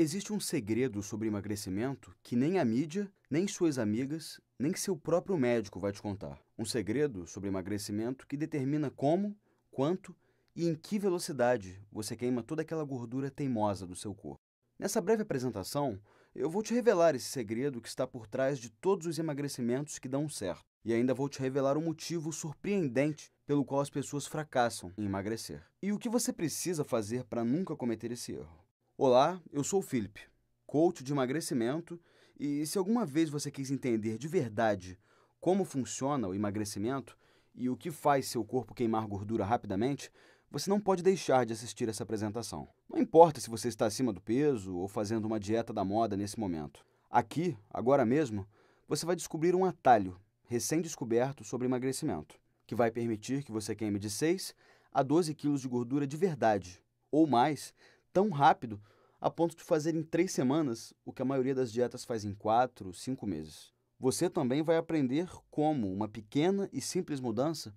Existe um segredo sobre emagrecimento que nem a mídia, nem suas amigas, nem seu próprio médico vai te contar. Um segredo sobre emagrecimento que determina como, quanto e em que velocidade você queima toda aquela gordura teimosa do seu corpo. Nessa breve apresentação, eu vou te revelar esse segredo que está por trás de todos os emagrecimentos que dão certo. E ainda vou te revelar um motivo surpreendente pelo qual as pessoas fracassam em emagrecer. E o que você precisa fazer para nunca cometer esse erro. Olá, eu sou o Felipe, coach de emagrecimento, e se alguma vez você quis entender de verdade como funciona o emagrecimento e o que faz seu corpo queimar gordura rapidamente, você não pode deixar de assistir essa apresentação. Não importa se você está acima do peso ou fazendo uma dieta da moda nesse momento. Aqui, agora mesmo, você vai descobrir um atalho recém-descoberto sobre emagrecimento, que vai permitir que você queime de 6 a 12 quilos de gordura de verdade, ou mais, tão rápido a ponto de fazer em 3 semanas o que a maioria das dietas faz em 4, 5 meses. Você também vai aprender como uma pequena e simples mudança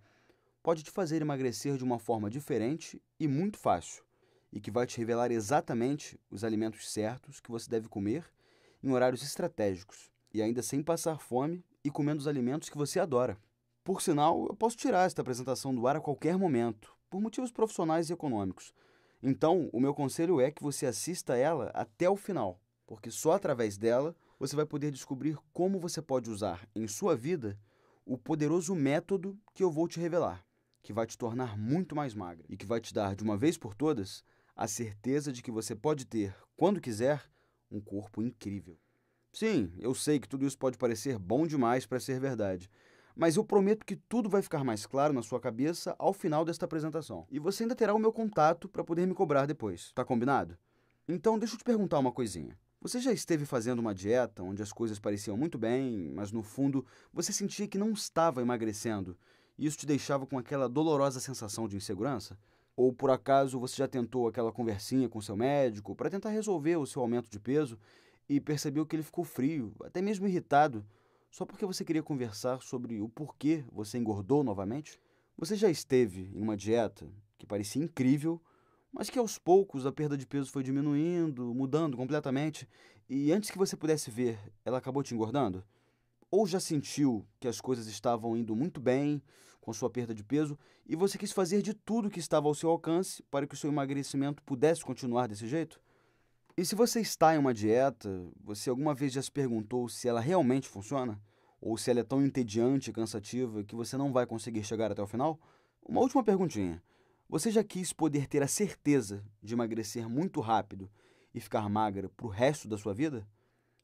pode te fazer emagrecer de uma forma diferente e muito fácil, e que vai te revelar exatamente os alimentos certos que você deve comer em horários estratégicos, e ainda sem passar fome e comendo os alimentos que você adora. Por sinal, eu posso tirar esta apresentação do ar a qualquer momento, por motivos profissionais e econômicos. Então, o meu conselho é que você assista ela até o final, porque só através dela você vai poder descobrir como você pode usar em sua vida o poderoso método que eu vou te revelar, que vai te tornar muito mais magra e que vai te dar, de uma vez por todas, a certeza de que você pode ter, quando quiser, um corpo incrível. Sim, eu sei que tudo isso pode parecer bom demais para ser verdade, mas eu prometo que tudo vai ficar mais claro na sua cabeça ao final desta apresentação. E você ainda terá o meu contato para poder me cobrar depois. Tá combinado? Então, deixa eu te perguntar uma coisinha. Você já esteve fazendo uma dieta onde as coisas pareciam muito bem, mas no fundo você sentia que não estava emagrecendo e isso te deixava com aquela dolorosa sensação de insegurança? Ou por acaso você já tentou aquela conversinha com seu médico para tentar resolver o seu aumento de peso e percebeu que ele ficou frio, até mesmo irritado, só porque você queria conversar sobre o porquê você engordou novamente? Você já esteve em uma dieta que parecia incrível, mas que aos poucos a perda de peso foi diminuindo, mudando completamente, e antes que você pudesse ver, ela acabou te engordando? Ou já sentiu que as coisas estavam indo muito bem com sua perda de peso e você quis fazer de tudo que estava ao seu alcance para que o seu emagrecimento pudesse continuar desse jeito? E se você está em uma dieta, você alguma vez já se perguntou se ela realmente funciona? Ou se ela é tão entediante e cansativa que você não vai conseguir chegar até o final? Uma última perguntinha. Você já quis poder ter a certeza de emagrecer muito rápido e ficar magra para o resto da sua vida?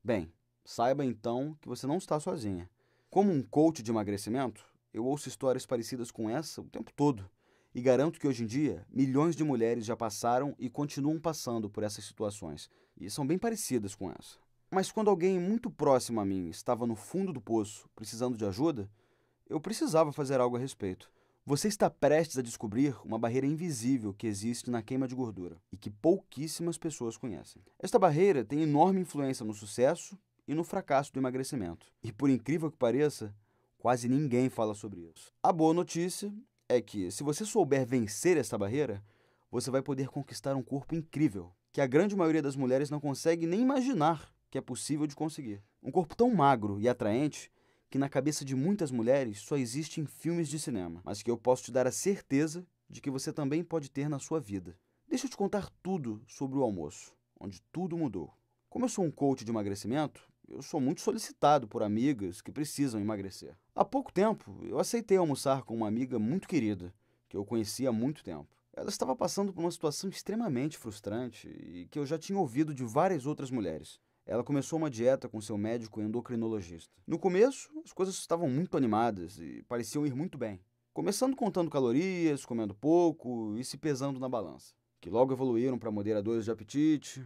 Bem, saiba então que você não está sozinha. Como um coach de emagrecimento, eu ouço histórias parecidas com essa o tempo todo. E garanto que hoje em dia, milhões de mulheres já passaram e continuam passando por essas situações, e são bem parecidas com essa. Mas quando alguém muito próximo a mim estava no fundo do poço, precisando de ajuda, eu precisava fazer algo a respeito. Você está prestes a descobrir uma barreira invisível que existe na queima de gordura e que pouquíssimas pessoas conhecem. Esta barreira tem enorme influência no sucesso e no fracasso do emagrecimento. E por incrível que pareça, quase ninguém fala sobre isso. A boa notícia é que, se você souber vencer esta barreira, você vai poder conquistar um corpo incrível, que a grande maioria das mulheres não consegue nem imaginar que é possível de conseguir. Um corpo tão magro e atraente que na cabeça de muitas mulheres só existe em filmes de cinema, mas que eu posso te dar a certeza de que você também pode ter na sua vida. Deixa eu te contar tudo sobre o almoço, onde tudo mudou. Como eu sou um coach de emagrecimento, eu sou muito solicitado por amigas que precisam emagrecer. Há pouco tempo, eu aceitei almoçar com uma amiga muito querida, que eu conhecia há muito tempo. Ela estava passando por uma situação extremamente frustrante e que eu já tinha ouvido de várias outras mulheres. Ela começou uma dieta com seu médico endocrinologista. No começo, as coisas estavam muito animadas e pareciam ir muito bem. Começando contando calorias, comendo pouco e se pesando na balança, que logo evoluíram para moderadores de apetite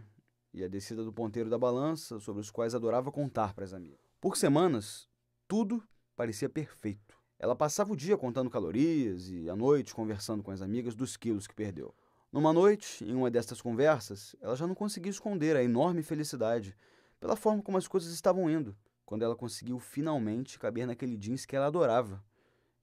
e a descida do ponteiro da balança, sobre os quais adorava contar para as amigas. Por semanas, tudo parecia perfeito. Ela passava o dia contando calorias e à noite conversando com as amigas dos quilos que perdeu. Numa noite, em uma destas conversas, ela já não conseguia esconder a enorme felicidade pela forma como as coisas estavam indo, quando ela conseguiu finalmente caber naquele jeans que ela adorava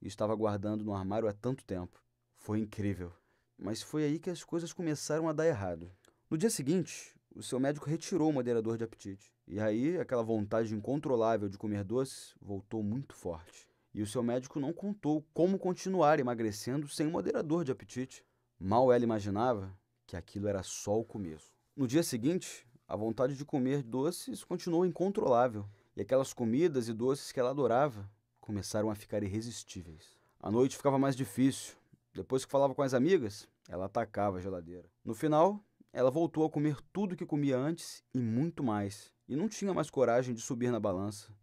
e estava guardando no armário há tanto tempo. Foi incrível. Mas foi aí que as coisas começaram a dar errado. No dia seguinte, o seu médico retirou o moderador de apetite. E aí, aquela vontade incontrolável de comer doces voltou muito forte. E o seu médico não contou como continuar emagrecendo sem moderador de apetite. Mal ela imaginava que aquilo era só o começo. No dia seguinte, a vontade de comer doces continuou incontrolável. E aquelas comidas e doces que ela adorava começaram a ficar irresistíveis. A noite ficava mais difícil. Depois que falava com as amigas, ela atacava a geladeira. No final, ela voltou a comer tudo que comia antes e muito mais. E não tinha mais coragem de subir na balança,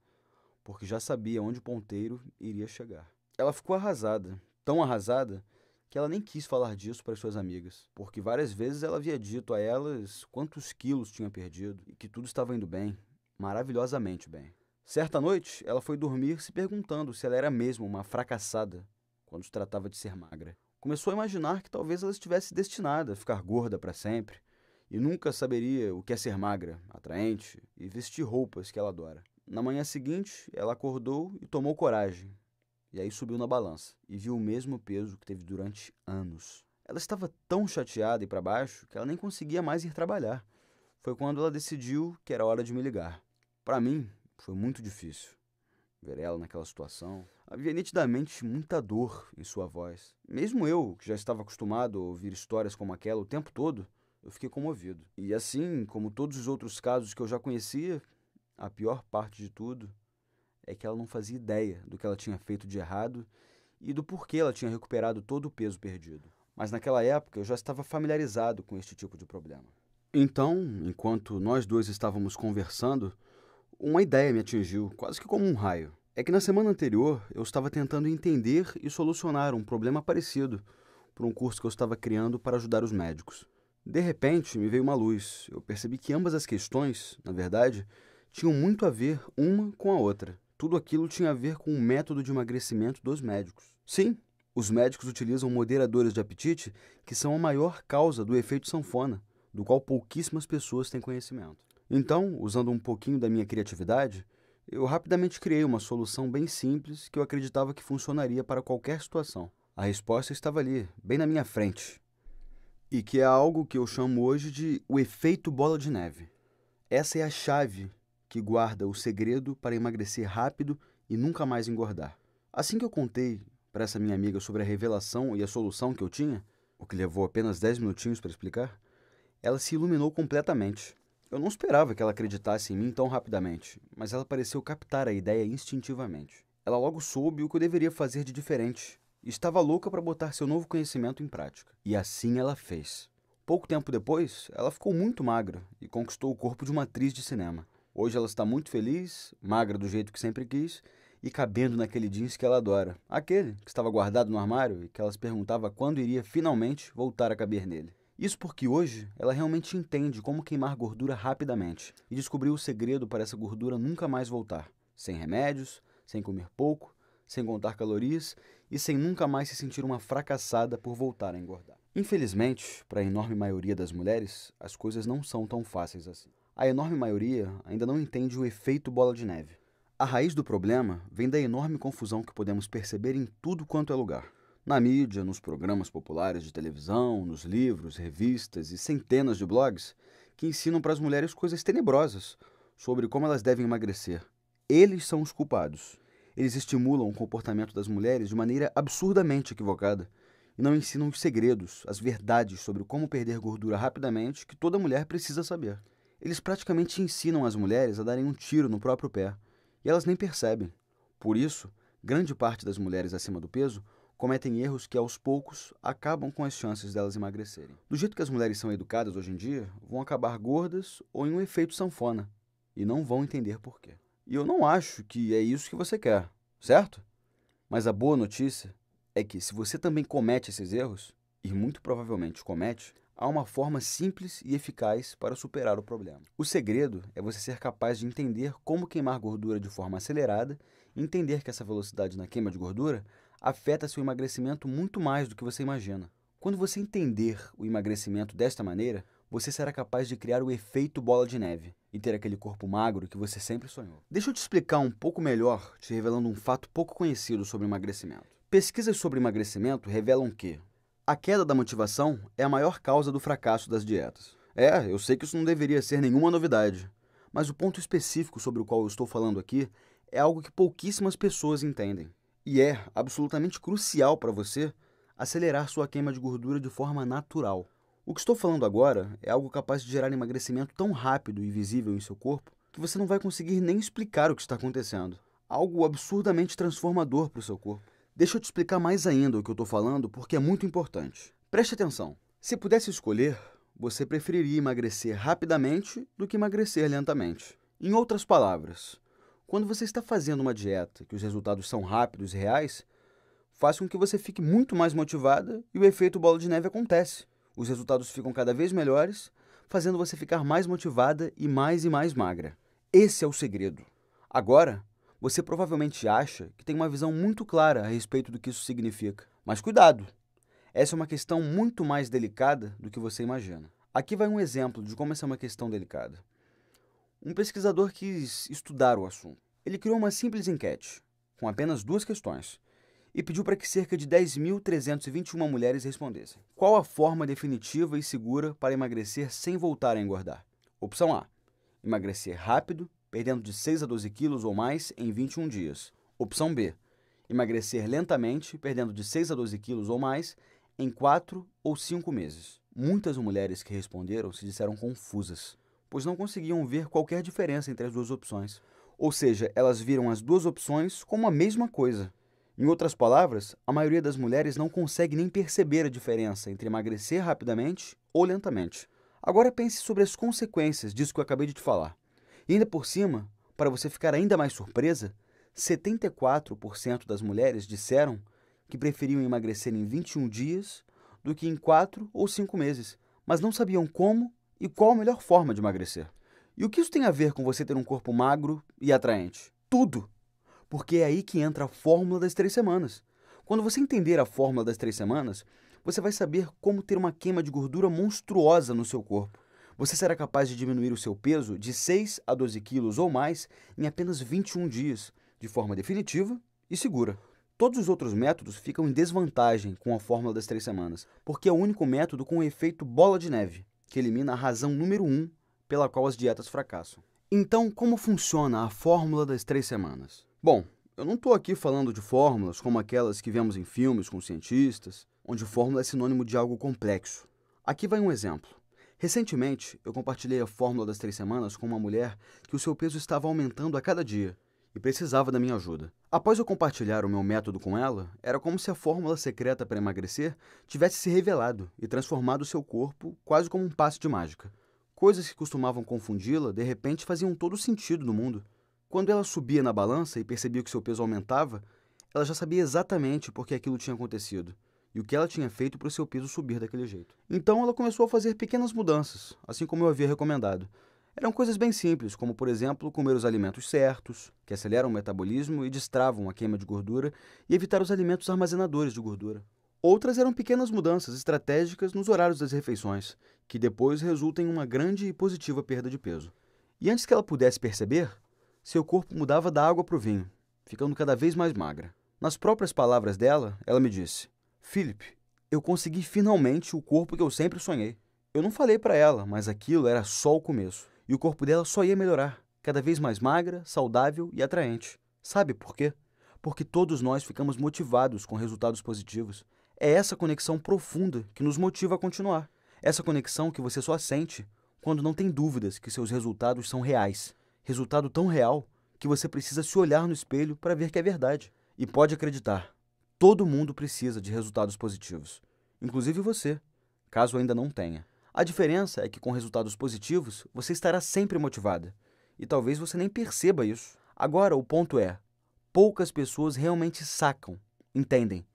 porque já sabia onde o ponteiro iria chegar. Ela ficou arrasada, tão arrasada, que ela nem quis falar disso para suas amigas, porque várias vezes ela havia dito a elas quantos quilos tinha perdido e que tudo estava indo bem, maravilhosamente bem. Certa noite, ela foi dormir se perguntando se ela era mesmo uma fracassada quando se tratava de ser magra. Começou a imaginar que talvez ela estivesse destinada a ficar gorda para sempre e nunca saberia o que é ser magra, atraente e vestir roupas que ela adora. Na manhã seguinte, ela acordou e tomou coragem. E aí subiu na balança e viu o mesmo peso que teve durante anos. Ela estava tão chateada e para baixo que ela nem conseguia mais ir trabalhar. Foi quando ela decidiu que era hora de me ligar. Para mim, foi muito difícil ver ela naquela situação. Havia nitidamente muita dor em sua voz. Mesmo eu, que já estava acostumado a ouvir histórias como aquela o tempo todo, eu fiquei comovido. E assim, como todos os outros casos que eu já conhecia, a pior parte de tudo é que ela não fazia ideia do que ela tinha feito de errado e do porquê ela tinha recuperado todo o peso perdido. Mas naquela época eu já estava familiarizado com este tipo de problema. Então, enquanto nós dois estávamos conversando, uma ideia me atingiu, quase que como um raio. É que na semana anterior eu estava tentando entender e solucionar um problema parecido por um curso que eu estava criando para ajudar os médicos. De repente, me veio uma luz. Eu percebi que ambas as questões, na verdade, tinham muito a ver uma com a outra. Tudo aquilo tinha a ver com o método de emagrecimento dos médicos. Sim, os médicos utilizam moderadores de apetite que são a maior causa do efeito sanfona, do qual pouquíssimas pessoas têm conhecimento. Então, usando um pouquinho da minha criatividade, eu rapidamente criei uma solução bem simples que eu acreditava que funcionaria para qualquer situação. A resposta estava ali, bem na minha frente. E que é algo que eu chamo hoje de o efeito bola de neve. Essa é a chave que guarda o segredo para emagrecer rápido e nunca mais engordar. Assim que eu contei para essa minha amiga sobre a revelação e a solução que eu tinha, o que levou apenas 10 minutinhos para explicar, ela se iluminou completamente. Eu não esperava que ela acreditasse em mim tão rapidamente, mas ela pareceu captar a ideia instintivamente. Ela logo soube o que eu deveria fazer de diferente e estava louca para botar seu novo conhecimento em prática. E assim ela fez. Pouco tempo depois, ela ficou muito magra e conquistou o corpo de uma atriz de cinema. Hoje ela está muito feliz, magra do jeito que sempre quis e cabendo naquele jeans que ela adora. Aquele que estava guardado no armário e que ela se perguntava quando iria finalmente voltar a caber nele. Isso porque hoje ela realmente entende como queimar gordura rapidamente e descobriu o segredo para essa gordura nunca mais voltar. Sem remédios, sem comer pouco, sem contar calorias e sem nunca mais se sentir uma fracassada por voltar a engordar. Infelizmente, para a enorme maioria das mulheres, as coisas não são tão fáceis assim. A enorme maioria ainda não entende o efeito bola de neve. A raiz do problema vem da enorme confusão que podemos perceber em tudo quanto é lugar. Na mídia, nos programas populares de televisão, nos livros, revistas e centenas de blogs que ensinam para as mulheres coisas tenebrosas sobre como elas devem emagrecer. Eles são os culpados. Eles estimulam o comportamento das mulheres de maneira absurdamente equivocada e não ensinam os segredos, as verdades sobre como perder gordura rapidamente que toda mulher precisa saber. Eles praticamente ensinam as mulheres a darem um tiro no próprio pé e elas nem percebem. Por isso, grande parte das mulheres acima do peso cometem erros que, aos poucos, acabam com as chances delas emagrecerem. Do jeito que as mulheres são educadas hoje em dia, vão acabar gordas ou em um efeito sanfona, e não vão entender por quê. E eu não acho que é isso que você quer, certo? Mas a boa notícia é que, se você também comete esses erros, e muito provavelmente comete, há uma forma simples e eficaz para superar o problema. O segredo é você ser capaz de entender como queimar gordura de forma acelerada e entender que essa velocidade na queima de gordura afeta seu emagrecimento muito mais do que você imagina. Quando você entender o emagrecimento desta maneira, você será capaz de criar o efeito bola de neve e ter aquele corpo magro que você sempre sonhou. Deixa eu te explicar um pouco melhor, te revelando um fato pouco conhecido sobre emagrecimento. Pesquisas sobre emagrecimento revelam que a queda da motivação é a maior causa do fracasso das dietas. Eu sei que isso não deveria ser nenhuma novidade, mas o ponto específico sobre o qual eu estou falando aqui é algo que pouquíssimas pessoas entendem. E é absolutamente crucial para você acelerar sua queima de gordura de forma natural. O que estou falando agora é algo capaz de gerar emagrecimento tão rápido e visível em seu corpo que você não vai conseguir nem explicar o que está acontecendo. Algo absurdamente transformador para o seu corpo. Deixa eu te explicar mais ainda o que eu estou falando porque é muito importante. Preste atenção. Se pudesse escolher, você preferiria emagrecer rapidamente do que emagrecer lentamente. Em outras palavras, quando você está fazendo uma dieta que os resultados são rápidos e reais, faz com que você fique muito mais motivada e o efeito bola de neve acontece. Os resultados ficam cada vez melhores, fazendo você ficar mais motivada e mais magra. Esse é o segredo. Agora, você provavelmente acha que tem uma visão muito clara a respeito do que isso significa. Mas cuidado! Essa é uma questão muito mais delicada do que você imagina. Aqui vai um exemplo de como essa é uma questão delicada. Um pesquisador quis estudar o assunto. Ele criou uma simples enquete, com apenas 2 questões, e pediu para que cerca de 10.321 mulheres respondessem. Qual a forma definitiva e segura para emagrecer sem voltar a engordar? Opção A. Emagrecer rápido, perdendo de 6 a 12 quilos ou mais em 21 dias. Opção B. Emagrecer lentamente, perdendo de 6 a 12 quilos ou mais em 4 ou 5 meses. Muitas mulheres que responderam se disseram confusas, pois não conseguiam ver qualquer diferença entre as 2 opções. Ou seja, elas viram as 2 opções como a mesma coisa. Em outras palavras, a maioria das mulheres não consegue nem perceber a diferença entre emagrecer rapidamente ou lentamente. Agora pense sobre as consequências disso que eu acabei de te falar. E ainda por cima, para você ficar ainda mais surpresa, 74% das mulheres disseram que preferiam emagrecer em 21 dias do que em 4 ou 5 meses, mas não sabiam como e qual a melhor forma de emagrecer. E o que isso tem a ver com você ter um corpo magro e atraente? Tudo! Porque é aí que entra a fórmula das 3 semanas. Quando você entender a fórmula das 3 semanas, você vai saber como ter uma queima de gordura monstruosa no seu corpo. Você será capaz de diminuir o seu peso de 6 a 12 quilos ou mais em apenas 21 dias, de forma definitiva e segura. Todos os outros métodos ficam em desvantagem com a fórmula das 3 semanas, porque é o único método com o efeito bola de neve, que elimina a razão número 1 pela qual as dietas fracassam. Então, como funciona a fórmula das 3 semanas? Bom, eu não estou aqui falando de fórmulas como aquelas que vemos em filmes com cientistas, onde fórmula é sinônimo de algo complexo. Aqui vai um exemplo. Recentemente, eu compartilhei a fórmula das 3 semanas com uma mulher que o seu peso estava aumentando a cada dia e precisava da minha ajuda. Após eu compartilhar o meu método com ela, era como se a fórmula secreta para emagrecer tivesse se revelado e transformado seu corpo quase como um passe de mágica. Coisas que costumavam confundi-la, de repente faziam todo sentido no mundo. Quando ela subia na balança e percebia que seu peso aumentava, ela já sabia exatamente por que aquilo tinha acontecido e o que ela tinha feito para o seu peso subir daquele jeito. Então ela começou a fazer pequenas mudanças, assim como eu havia recomendado. Eram coisas bem simples, como por exemplo, comer os alimentos certos, que aceleram o metabolismo e destravam a queima de gordura, e evitar os alimentos armazenadores de gordura. Outras eram pequenas mudanças estratégicas nos horários das refeições, que depois resultam em uma grande e positiva perda de peso. E antes que ela pudesse perceber, seu corpo mudava da água para o vinho, ficando cada vez mais magra. Nas próprias palavras dela, ela me disse: Philip, eu consegui finalmente o corpo que eu sempre sonhei. Eu não falei para ela, mas aquilo era só o começo. E o corpo dela só ia melhorar, cada vez mais magra, saudável e atraente. Sabe por quê? Porque todos nós ficamos motivados com resultados positivos. É essa conexão profunda que nos motiva a continuar. Essa conexão que você só sente quando não tem dúvidas que seus resultados são reais. Resultado tão real que você precisa se olhar no espelho para ver que é verdade. E pode acreditar, todo mundo precisa de resultados positivos, inclusive você, caso ainda não tenha. A diferença é que com resultados positivos, você estará sempre motivada. E talvez você nem perceba isso. Agora, o ponto é, poucas pessoas realmente sacam, entendem,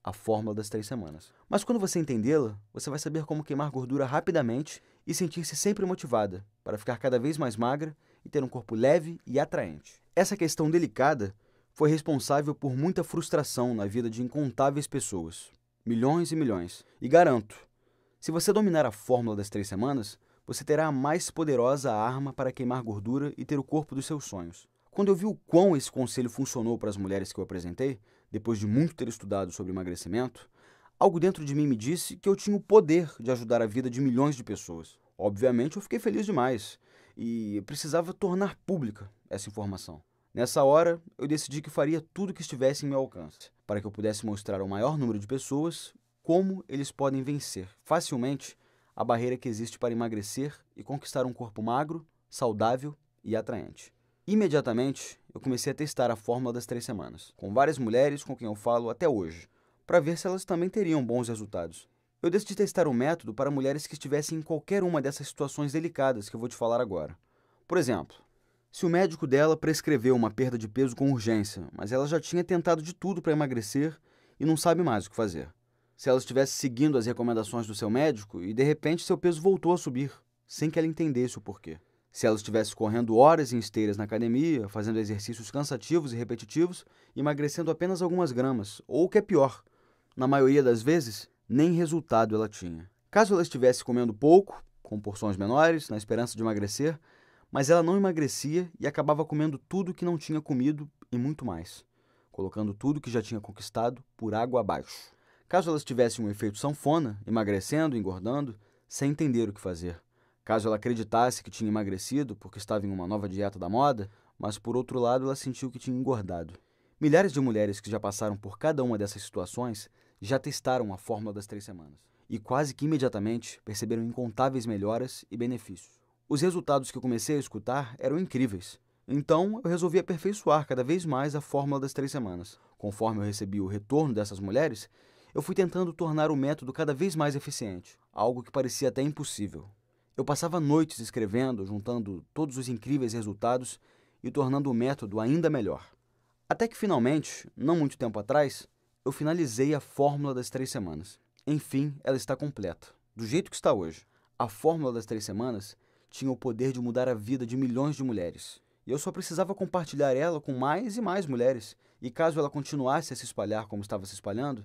a fórmula das 3 semanas. Mas quando você entendê-la, você vai saber como queimar gordura rapidamente e sentir-se sempre motivada para ficar cada vez mais magra e ter um corpo leve e atraente. Essa questão delicada foi responsável por muita frustração na vida de incontáveis pessoas. Milhões e milhões. E garanto, se você dominar a fórmula das 3 semanas, você terá a mais poderosa arma para queimar gordura e ter o corpo dos seus sonhos. Quando eu vi o quão esse conselho funcionou para as mulheres que eu apresentei, depois de muito ter estudado sobre emagrecimento, algo dentro de mim me disse que eu tinha o poder de ajudar a vida de milhões de pessoas. Obviamente, eu fiquei feliz demais e precisava tornar pública essa informação. Nessa hora, eu decidi que faria tudo o que estivesse em meu alcance, para que eu pudesse mostrar ao maior número de pessoas como eles podem vencer facilmente a barreira que existe para emagrecer e conquistar um corpo magro, saudável e atraente. Imediatamente, eu comecei a testar a fórmula das 3 semanas, com várias mulheres com quem eu falo até hoje, para ver se elas também teriam bons resultados. Eu decidi testar o método para mulheres que estivessem em qualquer uma dessas situações delicadas que eu vou te falar agora. Por exemplo, se o médico dela prescreveu uma perda de peso com urgência, mas ela já tinha tentado de tudo para emagrecer e não sabe mais o que fazer. Se ela estivesse seguindo as recomendações do seu médico e de repente seu peso voltou a subir, sem que ela entendesse o porquê. Se ela estivesse correndo horas em esteiras na academia, fazendo exercícios cansativos e repetitivos, emagrecendo apenas algumas gramas, ou o que é pior, na maioria das vezes, nem resultado ela tinha. Caso ela estivesse comendo pouco, com porções menores, na esperança de emagrecer, mas ela não emagrecia e acabava comendo tudo que não tinha comido e muito mais, colocando tudo que já tinha conquistado por água abaixo. Caso ela tivesse um efeito sanfona, emagrecendo, engordando, sem entender o que fazer. Caso ela acreditasse que tinha emagrecido porque estava em uma nova dieta da moda, mas por outro lado ela sentiu que tinha engordado. Milhares de mulheres que já passaram por cada uma dessas situações já testaram a fórmula das 3 semanas e quase que imediatamente perceberam incontáveis melhoras e benefícios. Os resultados que eu comecei a escutar eram incríveis. Então, eu resolvi aperfeiçoar cada vez mais a fórmula das 3 semanas. Conforme eu recebi o retorno dessas mulheres, eu fui tentando tornar o método cada vez mais eficiente, algo que parecia até impossível. Eu passava noites escrevendo, juntando todos os incríveis resultados e tornando o método ainda melhor. Até que finalmente, não muito tempo atrás, eu finalizei a fórmula das 3 semanas. Enfim, ela está completa, do jeito que está hoje. A fórmula das 3 semanas tinha o poder de mudar a vida de milhões de mulheres. E eu só precisava compartilhar ela com mais e mais mulheres. E caso ela continuasse a se espalhar como estava se espalhando,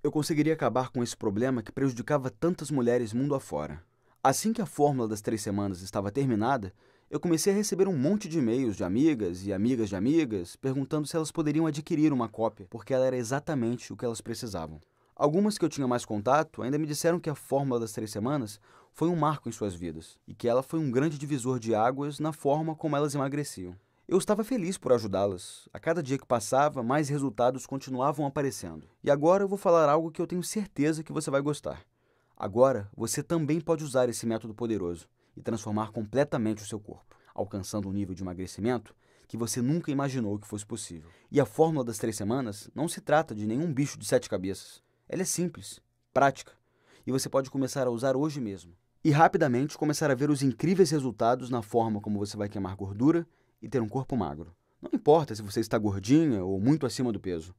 eu conseguiria acabar com esse problema que prejudicava tantas mulheres mundo afora. Assim que a fórmula das 3 semanas estava terminada, eu comecei a receber um monte de e-mails de amigas e amigas de amigas perguntando se elas poderiam adquirir uma cópia, porque ela era exatamente o que elas precisavam. Algumas que eu tinha mais contato ainda me disseram que a fórmula das 3 semanas foi um marco em suas vidas e que ela foi um grande divisor de águas na forma como elas emagreciam. Eu estava feliz por ajudá-las. A cada dia que passava, mais resultados continuavam aparecendo. E agora eu vou falar algo que eu tenho certeza que você vai gostar. Agora, você também pode usar esse método poderoso e transformar completamente o seu corpo, alcançando um nível de emagrecimento que você nunca imaginou que fosse possível. E a fórmula das 3 semanas não se trata de nenhum bicho de 7 cabeças. Ela é simples, prática, e você pode começar a usar hoje mesmo. E rapidamente começar a ver os incríveis resultados na forma como você vai queimar gordura e ter um corpo magro. Não importa se você está gordinha ou muito acima do peso.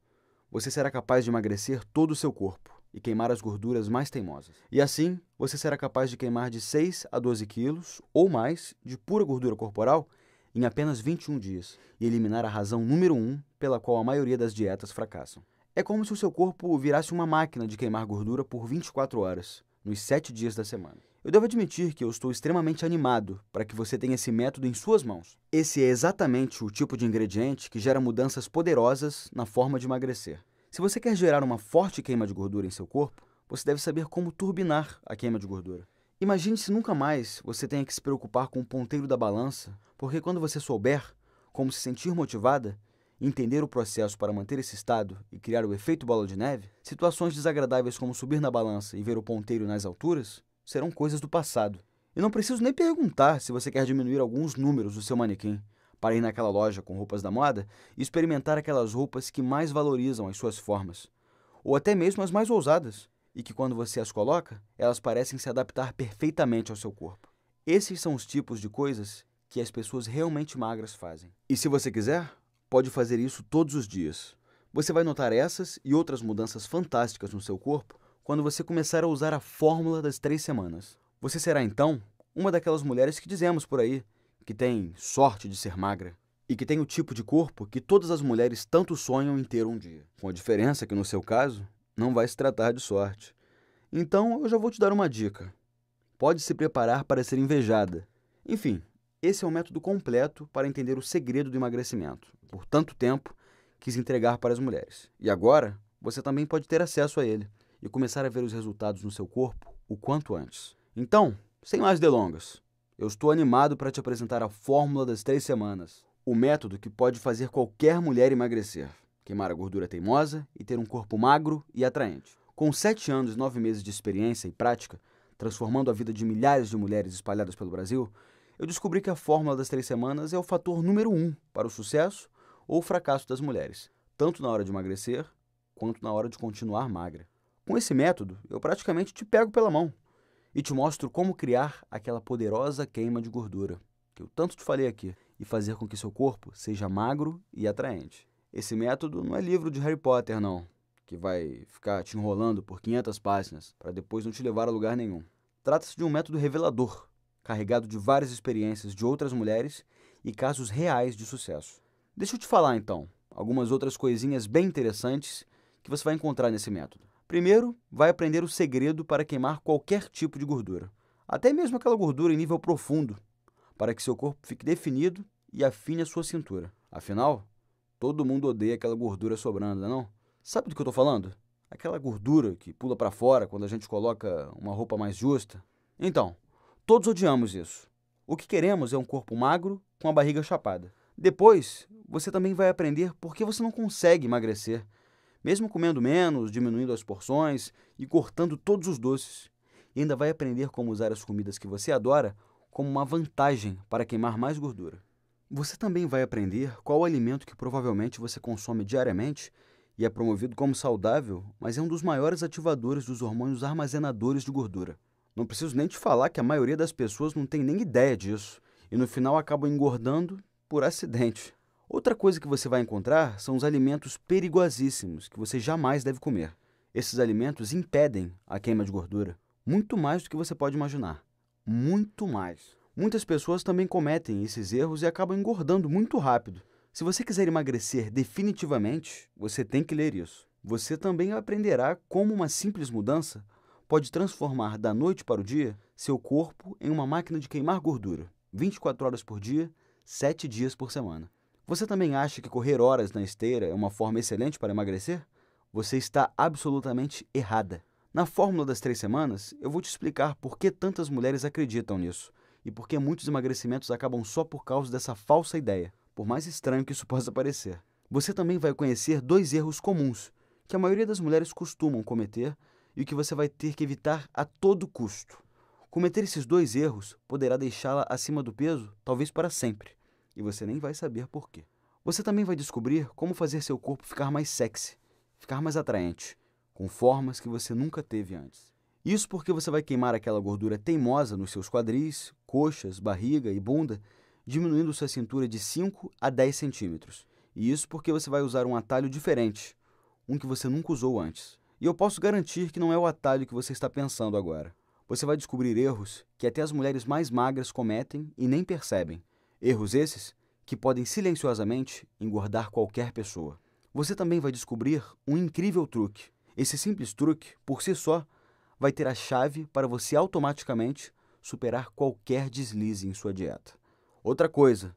Você será capaz de emagrecer todo o seu corpo e queimar as gorduras mais teimosas. E assim, você será capaz de queimar de 6 a 12 quilos ou mais de pura gordura corporal em apenas 21 dias e eliminar a razão número 1 pela qual a maioria das dietas fracassam. É como se o seu corpo virasse uma máquina de queimar gordura por 24 horas, nos 7 dias da semana. Eu devo admitir que eu estou extremamente animado para que você tenha esse método em suas mãos. Esse é exatamente o tipo de ingrediente que gera mudanças poderosas na forma de emagrecer. Se você quer gerar uma forte queima de gordura em seu corpo, você deve saber como turbinar a queima de gordura. Imagine se nunca mais você tenha que se preocupar com o ponteiro da balança, porque quando você souber como se sentir motivada, entender o processo para manter esse estado e criar o efeito bola de neve, situações desagradáveis como subir na balança e ver o ponteiro nas alturas serão coisas do passado. E não preciso nem perguntar se você quer diminuir alguns números do seu manequim, para ir naquela loja com roupas da moda e experimentar aquelas roupas que mais valorizam as suas formas, ou até mesmo as mais ousadas, e que quando você as coloca, elas parecem se adaptar perfeitamente ao seu corpo. Esses são os tipos de coisas que as pessoas realmente magras fazem. E se você quiser, pode fazer isso todos os dias. Você vai notar essas e outras mudanças fantásticas no seu corpo quando você começar a usar a fórmula das 3 semanas. Você será, então, uma daquelas mulheres que dizemos por aí, que tem sorte de ser magra e que tem o tipo de corpo que todas as mulheres tanto sonham em ter um dia. Com a diferença que, no seu caso, não vai se tratar de sorte. Então, eu já vou te dar uma dica. Pode se preparar para ser invejada. Enfim, esse é o método completo para entender o segredo do emagrecimento. Por tanto tempo, quis entregar para as mulheres. E agora, você também pode ter acesso a ele e começar a ver os resultados no seu corpo o quanto antes. Então, Sem mais delongas, eu estou animado para te apresentar a fórmula das 3 semanas, o método que pode fazer qualquer mulher emagrecer, queimar a gordura teimosa e ter um corpo magro e atraente. Com 7 anos e 9 meses de experiência e prática, transformando a vida de milhares de mulheres espalhadas pelo Brasil, eu descobri que a fórmula das 3 semanas é o fator número 1 para o sucesso ou o fracasso das mulheres, tanto na hora de emagrecer quanto na hora de continuar magra. Com esse método, eu praticamente te pego pela mão e te mostro como criar aquela poderosa queima de gordura, que eu tanto te falei aqui, e fazer com que seu corpo seja magro e atraente. Esse método não é livro de Harry Potter, não, que vai ficar te enrolando por 500 páginas para depois não te levar a lugar nenhum. Trata-se de um método revelador, carregado de várias experiências de outras mulheres e casos reais de sucesso. Deixa eu te falar, então, algumas outras coisinhas bem interessantes que você vai encontrar nesse método. Primeiro, vai aprender o segredo para queimar qualquer tipo de gordura, até mesmo aquela gordura em nível profundo, para que seu corpo fique definido e afine a sua cintura. Afinal, todo mundo odeia aquela gordura sobrando, não é não? Sabe do que eu estou falando? Aquela gordura que pula para fora quando a gente coloca uma roupa mais justa. Então, todos odiamos isso. O que queremos é um corpo magro com a barriga chapada. Depois, você também vai aprender por que você não consegue emagrecer, mesmo comendo menos, diminuindo as porções e cortando todos os doces. E ainda vai aprender como usar as comidas que você adora como uma vantagem para queimar mais gordura. Você também vai aprender qual o alimento que provavelmente você consome diariamente e é promovido como saudável, mas é um dos maiores ativadores dos hormônios armazenadores de gordura. Não preciso nem te falar que a maioria das pessoas não tem nem ideia disso e no final acabam engordando por acidente. Outra coisa que você vai encontrar são os alimentos perigosíssimos que você jamais deve comer. Esses alimentos impedem a queima de gordura, muito mais do que você pode imaginar. Muito mais. Muitas pessoas também cometem esses erros e acabam engordando muito rápido. Se você quiser emagrecer definitivamente, você tem que ler isso. Você também aprenderá como uma simples mudança pode transformar da noite para o dia seu corpo em uma máquina de queimar gordura, 24 horas por dia, 7 dias por semana. Você também acha que correr horas na esteira é uma forma excelente para emagrecer? Você está absolutamente errada. Na fórmula das 3 semanas, eu vou te explicar por que tantas mulheres acreditam nisso e por que muitos emagrecimentos acabam só por causa dessa falsa ideia, por mais estranho que isso possa parecer. Você também vai conhecer 2 erros comuns que a maioria das mulheres costumam cometer e o que você vai ter que evitar a todo custo. Cometer esses 2 erros poderá deixá-la acima do peso, talvez para sempre, e você nem vai saber por quê. Você também vai descobrir como fazer seu corpo ficar mais sexy, ficar mais atraente, com formas que você nunca teve antes. Isso porque você vai queimar aquela gordura teimosa nos seus quadris, coxas, barriga e bunda, diminuindo sua cintura de 5 a 10 centímetros. E isso porque você vai usar um atalho diferente, um que você nunca usou antes. E eu posso garantir que não é o atalho que você está pensando agora. Você vai descobrir erros que até as mulheres mais magras cometem e nem percebem. Erros esses que podem silenciosamente engordar qualquer pessoa. Você também vai descobrir um incrível truque. Esse simples truque, por si só, vai ter a chave para você automaticamente superar qualquer deslize em sua dieta. Outra coisa,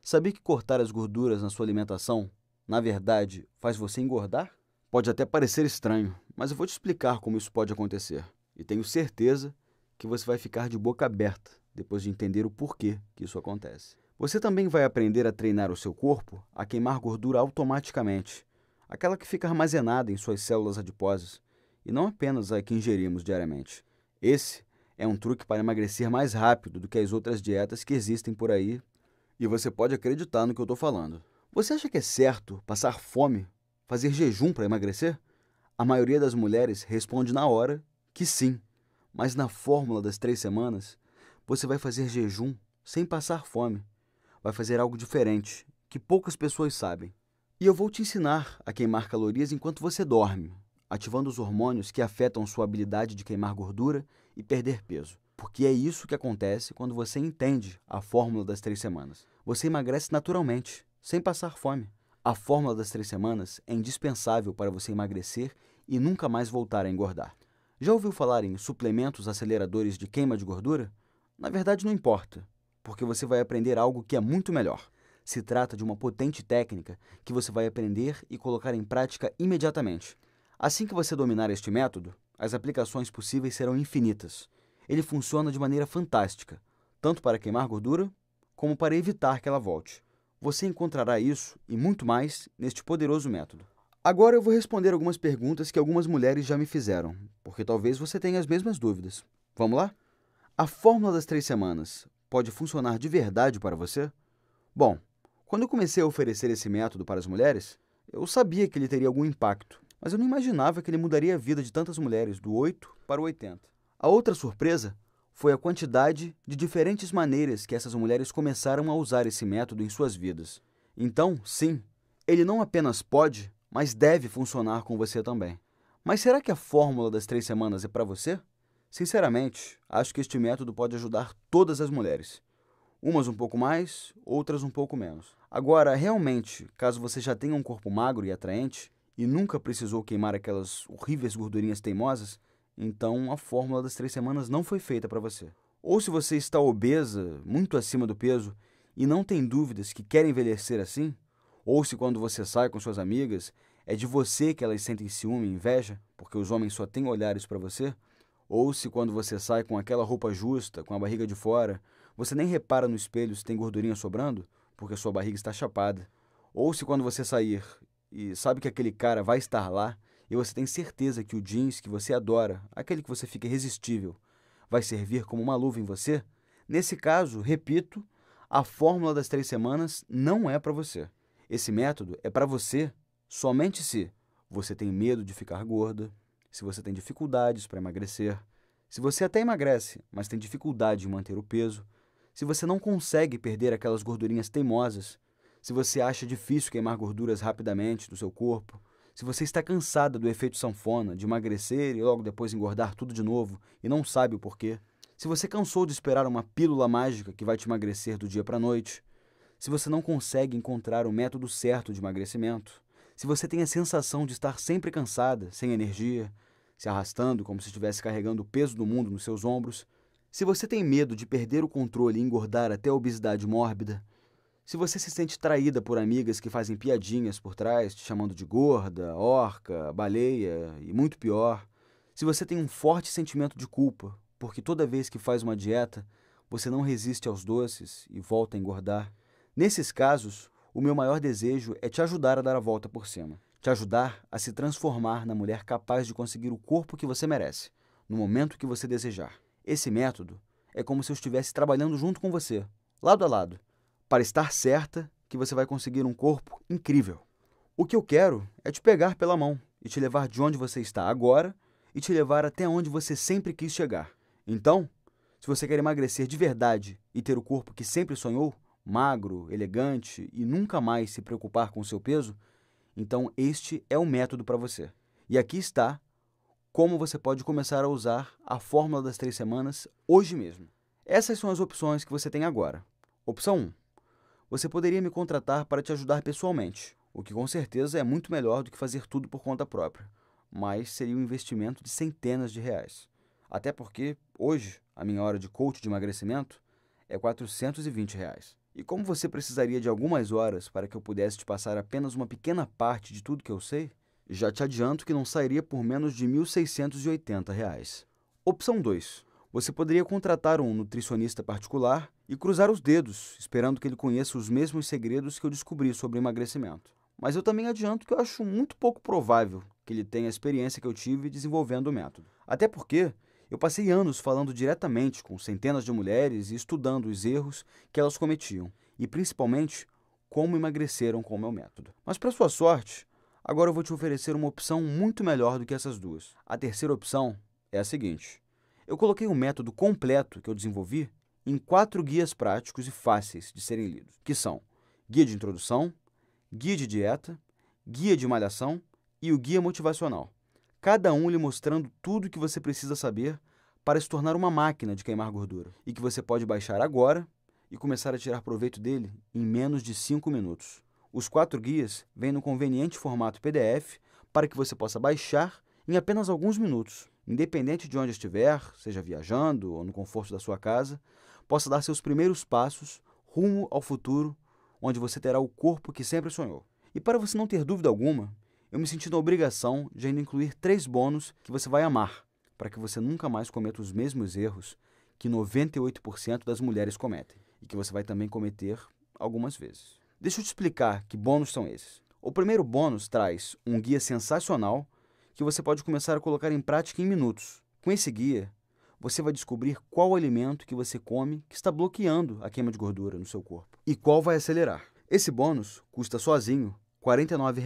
sabia que cortar as gorduras na sua alimentação, na verdade, faz você engordar? Pode até parecer estranho, mas eu vou te explicar como isso pode acontecer. E tenho certeza que você vai ficar de boca aberta depois de entender o porquê que isso acontece. Você também vai aprender a treinar o seu corpo a queimar gordura automaticamente, aquela que fica armazenada em suas células adiposas, e não apenas a que ingerimos diariamente. Esse é um truque para emagrecer mais rápido do que as outras dietas que existem por aí, e você pode acreditar no que eu estou falando. Você acha que é certo passar fome, fazer jejum para emagrecer? A maioria das mulheres responde na hora que sim, mas na fórmula das 3 semanas, você vai fazer jejum sem passar fome. Vai fazer algo diferente, que poucas pessoas sabem. E eu vou te ensinar a queimar calorias enquanto você dorme, ativando os hormônios que afetam sua habilidade de queimar gordura e perder peso. Porque é isso que acontece quando você entende a fórmula das 3 semanas. Você emagrece naturalmente, sem passar fome. A fórmula das 3 semanas é indispensável para você emagrecer e nunca mais voltar a engordar. Já ouviu falar em suplementos aceleradores de queima de gordura? Na verdade, não importa, porque você vai aprender algo que é muito melhor. Se trata de uma potente técnica que você vai aprender e colocar em prática imediatamente. Assim que você dominar este método, as aplicações possíveis serão infinitas. Ele funciona de maneira fantástica, tanto para queimar gordura, como para evitar que ela volte. Você encontrará isso e muito mais neste poderoso método. Agora eu vou responder algumas perguntas que algumas mulheres já me fizeram, porque talvez você tenha as mesmas dúvidas. Vamos lá? A fórmula das 3 semanas pode funcionar de verdade para você? Bom, quando eu comecei a oferecer esse método para as mulheres, eu sabia que ele teria algum impacto, mas eu não imaginava que ele mudaria a vida de tantas mulheres, do 8 para o 80. A outra surpresa foi a quantidade de diferentes maneiras que essas mulheres começaram a usar esse método em suas vidas. Então, sim, ele não apenas pode, mas deve funcionar com você também. Mas será que a fórmula das 3 semanas é para você? Sinceramente, acho que este método pode ajudar todas as mulheres. Umas um pouco mais, outras um pouco menos. Agora, realmente, caso você já tenha um corpo magro e atraente e nunca precisou queimar aquelas horríveis gordurinhas teimosas, então a fórmula das 3 semanas não foi feita para você. Ou se você está obesa, muito acima do peso, e não tem dúvidas que quer envelhecer assim, ou se quando você sai com suas amigas, é de você que elas sentem ciúme e inveja, porque os homens só têm olhares para você, ou se quando você sai com aquela roupa justa, com a barriga de fora, você nem repara no espelho se tem gordurinha sobrando, porque sua barriga está chapada. Ou se quando você sair e sabe que aquele cara vai estar lá, e você tem certeza que o jeans que você adora, aquele que você fica irresistível, vai servir como uma luva em você, nesse caso, repito, a fórmula das 3 semanas não é para você. Esse método é para você somente se você tem medo de ficar gorda, se você tem dificuldades para emagrecer, se você até emagrece, mas tem dificuldade em manter o peso, se você não consegue perder aquelas gordurinhas teimosas, se você acha difícil queimar gorduras rapidamente do seu corpo, se você está cansada do efeito sanfona, de emagrecer e logo depois engordar tudo de novo e não sabe o porquê, se você cansou de esperar uma pílula mágica que vai te emagrecer do dia para a noite, se você não consegue encontrar o método certo de emagrecimento, se você tem a sensação de estar sempre cansada, sem energia, se arrastando como se estivesse carregando o peso do mundo nos seus ombros, se você tem medo de perder o controle e engordar até a obesidade mórbida, se você se sente traída por amigas que fazem piadinhas por trás, te chamando de gorda, orca, baleia e muito pior, se você tem um forte sentimento de culpa, porque toda vez que faz uma dieta, você não resiste aos doces e volta a engordar, nesses casos, o meu maior desejo é te ajudar a dar a volta por cima, te ajudar a se transformar na mulher capaz de conseguir o corpo que você merece, no momento que você desejar. Esse método é como se eu estivesse trabalhando junto com você, lado a lado, para estar certa que você vai conseguir um corpo incrível. O que eu quero é te pegar pela mão e te levar de onde você está agora e te levar até onde você sempre quis chegar. Então, se você quer emagrecer de verdade e ter o corpo que sempre sonhou, magro, elegante e nunca mais se preocupar com o seu peso, então este é o método para você. E aqui está como você pode começar a usar a fórmula das 3 semanas hoje mesmo. Essas são as opções que você tem agora. Opção 1. Você poderia me contratar para te ajudar pessoalmente, o que com certeza é muito melhor do que fazer tudo por conta própria, mas seria um investimento de centenas de reais. Até porque, hoje, a minha hora de coach de emagrecimento é R$ 420. E como você precisaria de algumas horas para que eu pudesse te passar apenas uma pequena parte de tudo que eu sei, já te adianto que não sairia por menos de R$ 1.680. Opção 2. Você poderia contratar um nutricionista particular e cruzar os dedos, esperando que ele conheça os mesmos segredos que eu descobri sobre emagrecimento. Mas eu também adianto que eu acho muito pouco provável que ele tenha a experiência que eu tive desenvolvendo o método. Até porque eu passei anos falando diretamente com centenas de mulheres e estudando os erros que elas cometiam, e principalmente como emagreceram com o meu método. Mas para sua sorte, agora eu vou te oferecer uma opção muito melhor do que essas duas. A terceira opção é a seguinte. Eu coloquei um método completo que eu desenvolvi em 4 guias práticos e fáceis de serem lidos, que são Guia de Introdução, Guia de Dieta, Guia de Malhação e o Guia Motivacional. Cada um lhe mostrando tudo o que você precisa saber para se tornar uma máquina de queimar gordura e que você pode baixar agora e começar a tirar proveito dele em menos de 5 minutos. Os 4 guias vêm no conveniente formato PDF para que você possa baixar em apenas alguns minutos. Independente de onde estiver, seja viajando ou no conforto da sua casa, possa dar seus primeiros passos rumo ao futuro, onde você terá o corpo que sempre sonhou. E para você não ter dúvida alguma, eu me senti na obrigação de ainda incluir 3 bônus que você vai amar, para que você nunca mais cometa os mesmos erros que 98% das mulheres cometem e que você vai também cometer algumas vezes. Deixa eu te explicar que bônus são esses. O primeiro bônus traz um guia sensacional que você pode começar a colocar em prática em minutos. Com esse guia, você vai descobrir qual alimento que você come que está bloqueando a queima de gordura no seu corpo e qual vai acelerar. Esse bônus custa sozinho R$ 49,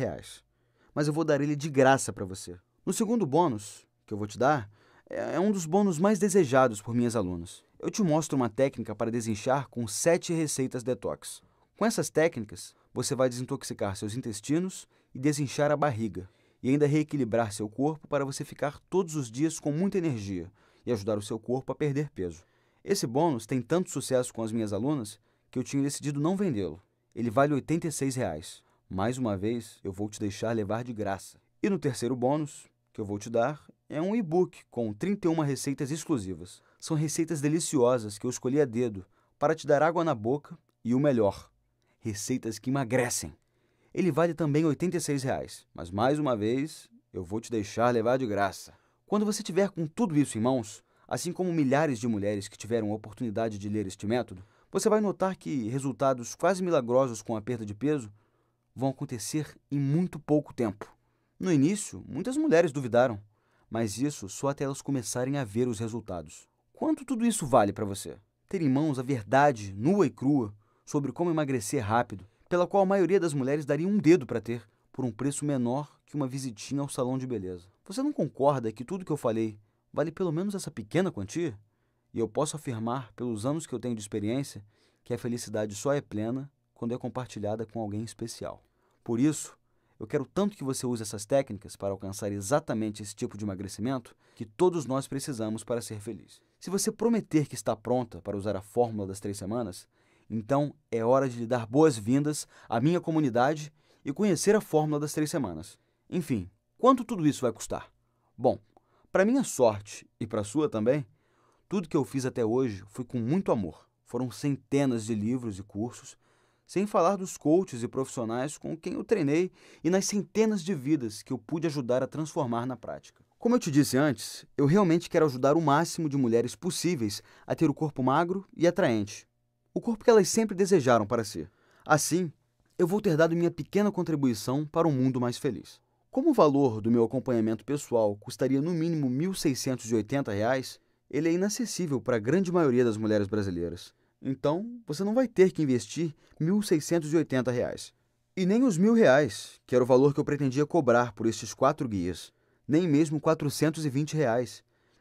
mas eu vou dar ele de graça para você. No segundo bônus que eu vou te dar, é um dos bônus mais desejados por minhas alunas. Eu te mostro uma técnica para desinchar com 7 receitas detox. Com essas técnicas, você vai desintoxicar seus intestinos e desinchar a barriga, e ainda reequilibrar seu corpo para você ficar todos os dias com muita energia e ajudar o seu corpo a perder peso. Esse bônus tem tanto sucesso com as minhas alunas que eu tinha decidido não vendê-lo. Ele vale R$ 86. Mais uma vez, eu vou te deixar levar de graça. E no terceiro bônus que eu vou te dar é um e-book com 31 receitas exclusivas. São receitas deliciosas que eu escolhi a dedo para te dar água na boca e o melhor, receitas que emagrecem. Ele vale também R$ 86, mas mais uma vez eu vou te deixar levar de graça. Quando você tiver com tudo isso em mãos, assim como milhares de mulheres que tiveram a oportunidade de ler este método, você vai notar que resultados quase milagrosos com a perda de peso vão acontecer em muito pouco tempo. No início, muitas mulheres duvidaram, mas isso só até elas começarem a ver os resultados. Quanto tudo isso vale para você? Ter em mãos a verdade nua e crua sobre como emagrecer rápido, pela qual a maioria das mulheres daria um dedo para ter, por um preço menor que uma visitinha ao salão de beleza. Você não concorda que tudo que eu falei vale pelo menos essa pequena quantia? E eu posso afirmar, pelos anos que eu tenho de experiência, que a felicidade só é plena quando é compartilhada com alguém especial. Por isso, eu quero tanto que você use essas técnicas para alcançar exatamente esse tipo de emagrecimento que todos nós precisamos para ser feliz. Se você prometer que está pronta para usar a fórmula das 3 semanas, então é hora de lhe dar boas-vindas à minha comunidade e conhecer a fórmula das 3 semanas. Enfim, quanto tudo isso vai custar? Bom, para minha sorte e para a sua também, tudo que eu fiz até hoje foi com muito amor. Foram centenas de livros e cursos, sem falar dos coaches e profissionais com quem eu treinei e nas centenas de vidas que eu pude ajudar a transformar na prática. Como eu te disse antes, eu realmente quero ajudar o máximo de mulheres possíveis a ter o corpo magro e atraente, o corpo que elas sempre desejaram para si. Assim, eu vou ter dado minha pequena contribuição para um mundo mais feliz. Como o valor do meu acompanhamento pessoal custaria no mínimo R$ 1.680, ele é inacessível para a grande maioria das mulheres brasileiras. Então, você não vai ter que investir R$ 1.680. E nem os R$ 1.000, que era o valor que eu pretendia cobrar por estes 4 guias. Nem mesmo R$ 420,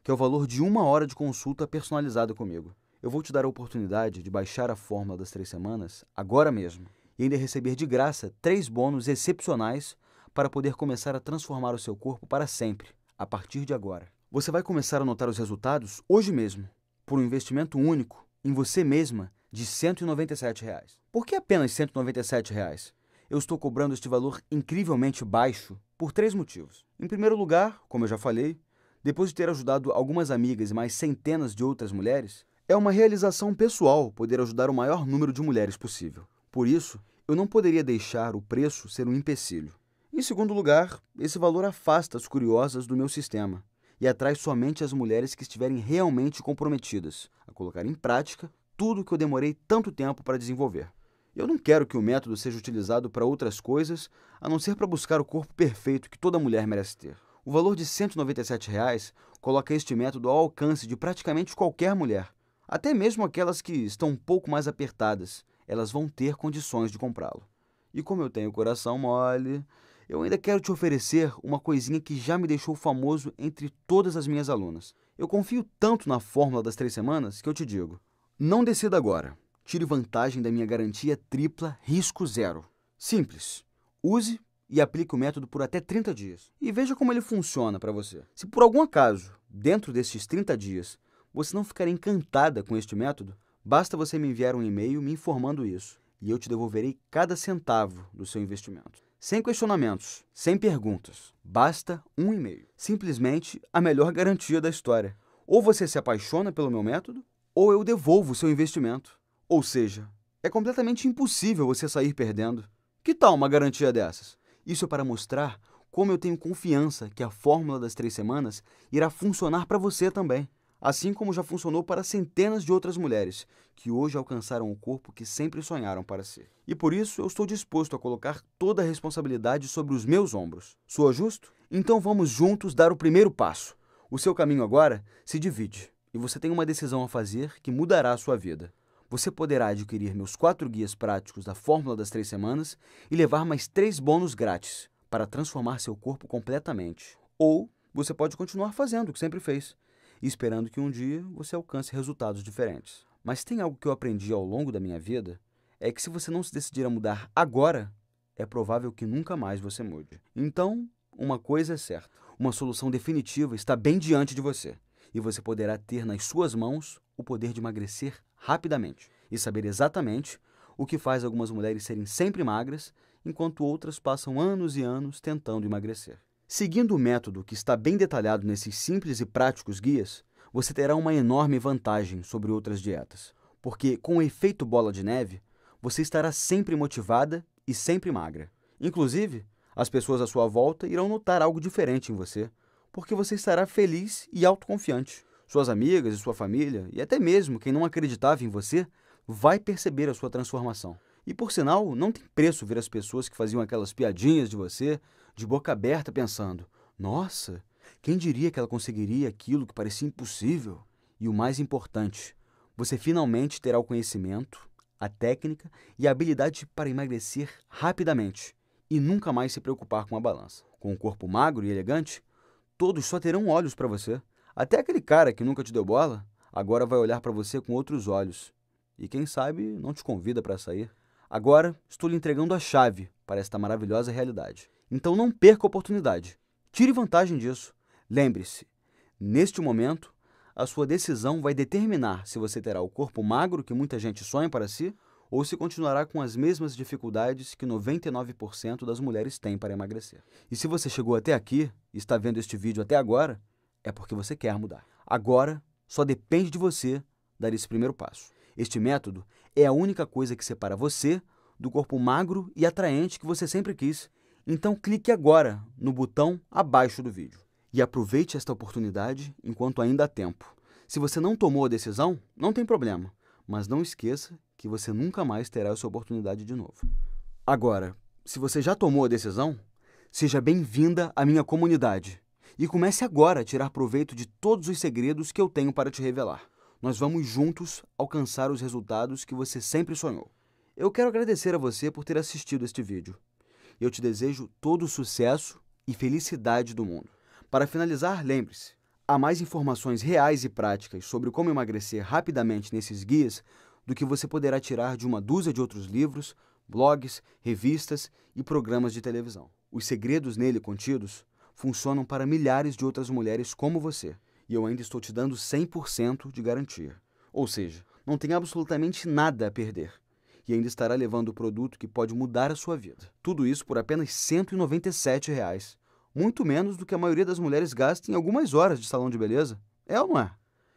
que é o valor de 1 hora de consulta personalizada comigo. Eu vou te dar a oportunidade de baixar a fórmula das 3 semanas agora mesmo e ainda receber de graça 3 bônus excepcionais para poder começar a transformar o seu corpo para sempre, a partir de agora. Você vai começar a notar os resultados hoje mesmo, por um investimento único em você mesma de R$ 197. Por que apenas R$ 197? Eu estou cobrando este valor incrivelmente baixo por 3 motivos. Em primeiro lugar, como eu já falei, depois de ter ajudado algumas amigas e mais centenas de outras mulheres, é uma realização pessoal poder ajudar o maior número de mulheres possível. Por isso, eu não poderia deixar o preço ser um empecilho. Em segundo lugar, esse valor afasta as curiosas do meu sistema e atrai somente as mulheres que estiverem realmente comprometidas a colocar em prática tudo o que eu demorei tanto tempo para desenvolver. Eu não quero que o método seja utilizado para outras coisas, a não ser para buscar o corpo perfeito que toda mulher merece ter. O valor de R$ 197 coloca este método ao alcance de praticamente qualquer mulher. Até mesmo aquelas que estão um pouco mais apertadas, elas vão ter condições de comprá-lo. E como eu tenho o coração mole, eu ainda quero te oferecer uma coisinha que já me deixou famoso entre todas as minhas alunas. Eu confio tanto na fórmula das 3 semanas que eu te digo: não decida agora. Tire vantagem da minha garantia tripla risco zero. Simples. Use e aplique o método por até 30 dias. E veja como ele funciona para você. Se por algum acaso, dentro destes 30 dias, você não ficar encantada com este método, basta você me enviar um e-mail me informando isso, e eu te devolverei cada centavo do seu investimento. Sem questionamentos, sem perguntas. Basta um e-mail. Simplesmente a melhor garantia da história. Ou você se apaixona pelo meu método, ou eu devolvo o seu investimento. Ou seja, é completamente impossível você sair perdendo. Que tal uma garantia dessas? Isso é para mostrar como eu tenho confiança que a fórmula das 3 semanas irá funcionar para você também, assim como já funcionou para centenas de outras mulheres que hoje alcançaram o corpo que sempre sonharam para ser. E por isso eu estou disposto a colocar toda a responsabilidade sobre os meus ombros. Soa justo? Então vamos juntos dar o primeiro passo. O seu caminho agora se divide e você tem uma decisão a fazer que mudará a sua vida. Você poderá adquirir meus 4 guias práticos da fórmula das 3 semanas e levar mais 3 bônus grátis para transformar seu corpo completamente. Ou você pode continuar fazendo o que sempre fez, esperando que um dia você alcance resultados diferentes. Mas tem algo que eu aprendi ao longo da minha vida, é que se você não se decidir a mudar agora, é provável que nunca mais você mude. Então, uma coisa é certa, uma solução definitiva está bem diante de você, e você poderá ter nas suas mãos o poder de emagrecer rapidamente e saber exatamente o que faz algumas mulheres serem sempre magras, enquanto outras passam anos e anos tentando emagrecer. Seguindo o método que está bem detalhado nesses simples e práticos guias, você terá uma enorme vantagem sobre outras dietas, porque com o efeito bola de neve, você estará sempre motivada e sempre magra. Inclusive, as pessoas à sua volta irão notar algo diferente em você, porque você estará feliz e autoconfiante. Suas amigas e sua família, e até mesmo quem não acreditava em você, vai perceber a sua transformação. E por sinal, não tem preço ver as pessoas que faziam aquelas piadinhas de você, de boca aberta pensando, nossa, quem diria que ela conseguiria aquilo que parecia impossível? E o mais importante, você finalmente terá o conhecimento, a técnica e a habilidade para emagrecer rapidamente e nunca mais se preocupar com a balança. Com um corpo magro e elegante, todos só terão olhos para você. Até aquele cara que nunca te deu bola, agora vai olhar para você com outros olhos. E quem sabe não te convida para sair. Agora, estou lhe entregando a chave para esta maravilhosa realidade. Então não perca a oportunidade. Tire vantagem disso. Lembre-se, neste momento, a sua decisão vai determinar se você terá o corpo magro que muita gente sonha para si ou se continuará com as mesmas dificuldades que 99% das mulheres têm para emagrecer. E se você chegou até aqui e está vendo este vídeo até agora, é porque você quer mudar. Agora, só depende de você dar esse primeiro passo. Este método é a única coisa que separa você do corpo magro e atraente que você sempre quis. Então clique agora no botão abaixo do vídeo. E aproveite esta oportunidade enquanto ainda há tempo. Se você não tomou a decisão, não tem problema. Mas não esqueça que você nunca mais terá essa oportunidade de novo. Agora, se você já tomou a decisão, seja bem-vinda à minha comunidade. E comece agora a tirar proveito de todos os segredos que eu tenho para te revelar. Nós vamos juntos alcançar os resultados que você sempre sonhou. Eu quero agradecer a você por ter assistido este vídeo. Eu te desejo todo o sucesso e felicidade do mundo. Para finalizar, lembre-se, há mais informações reais e práticas sobre como emagrecer rapidamente nesses guias do que você poderá tirar de uma dúzia de outros livros, blogs, revistas e programas de televisão. Os segredos nele contidos funcionam para milhares de outras mulheres como você. E eu ainda estou te dando 100% de garantia. Ou seja, não tem absolutamente nada a perder. E ainda estará levando o produto que pode mudar a sua vida. Tudo isso por apenas R$ 197. Muito menos do que a maioria das mulheres gasta em algumas horas de salão de beleza. É ou não é?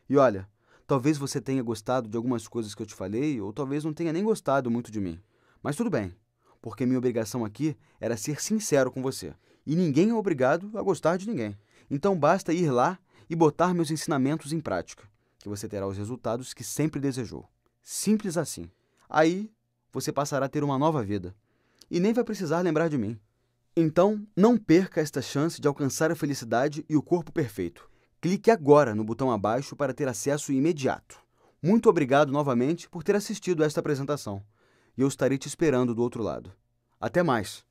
E olha, talvez você tenha gostado de algumas coisas que eu te falei, ou talvez não tenha nem gostado muito de mim. Mas tudo bem, porque minha obrigação aqui era ser sincero com você. E ninguém é obrigado a gostar de ninguém. Então basta ir lá e botar meus ensinamentos em prática, que você terá os resultados que sempre desejou. Simples assim. Aí, você passará a ter uma nova vida. E nem vai precisar lembrar de mim. Então, não perca esta chance de alcançar a felicidade e o corpo perfeito. Clique agora no botão abaixo para ter acesso imediato. Muito obrigado novamente por ter assistido a esta apresentação. E eu estarei te esperando do outro lado. Até mais!